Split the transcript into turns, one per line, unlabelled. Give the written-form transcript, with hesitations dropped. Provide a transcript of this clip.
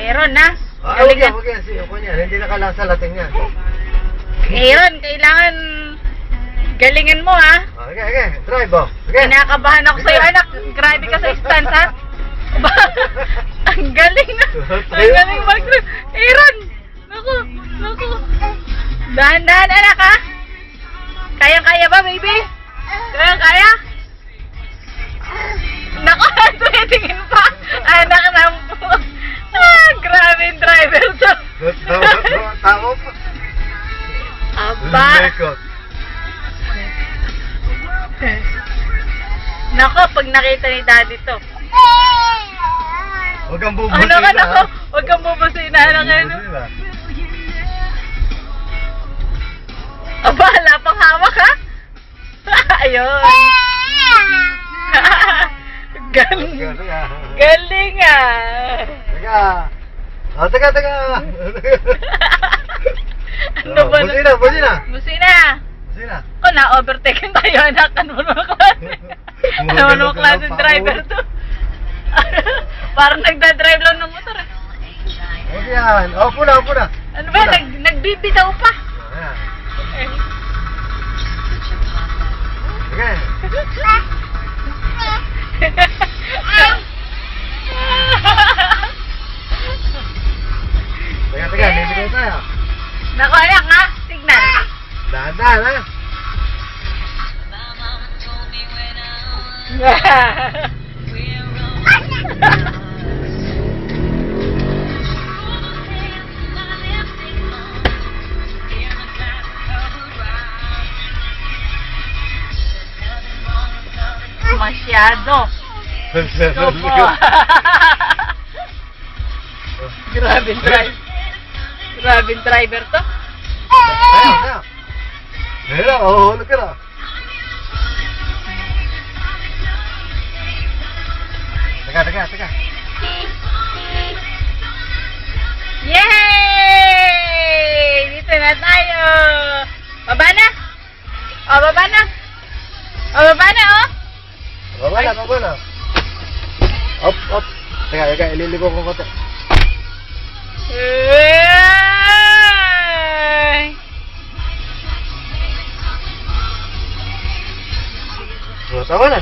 Aaron, ha?
Huwag yan. Ako niyan. Hindi nakalasa lating yan.
Aaron, kailangan galingan mo, ha?
Okay. Drive, oh. Okay.
Kinakabahan ako sa'yo, anak. Grabe ka sa stance, ha? Ba? Ang galing na. Ang galing mag-drive. Aaron! Naku. Dahan-dahan, anak, ha? Kayang-kaya ba, baby? Kayang-kaya? Naku, tumitingin pa. Anak na po. Grabe yung driver to.
Tama pa.
Aba. Nako, pag nakita ni daddy to.
Huwag kang bubusin na.
Nako, huwag kang bubusin na. Ano? Aba, wala pang hawak, ha? Ayun. Galing, ah.
Teka.
Ano ba? Busina. Ako, na-overtaken tayo, anak. Ano naman klaseng driver to? Parang nagdadrive lang ng motor, eh.
Huwag yan. Upo na.
Ano ba? Nagbibitaw pa.
Teka, bibigay tayo.
Naku, anak, ha? Signal.
Dahan-dahan, ha?
Masyado. Opo. Grabing driver to.
Tayo. Ayun, hulog ka na. Teka.
Yay! Dito na tayo. Baba na. Baba na, oh.
Baba na. Up. Teka, ililigo ko konti. Tama na.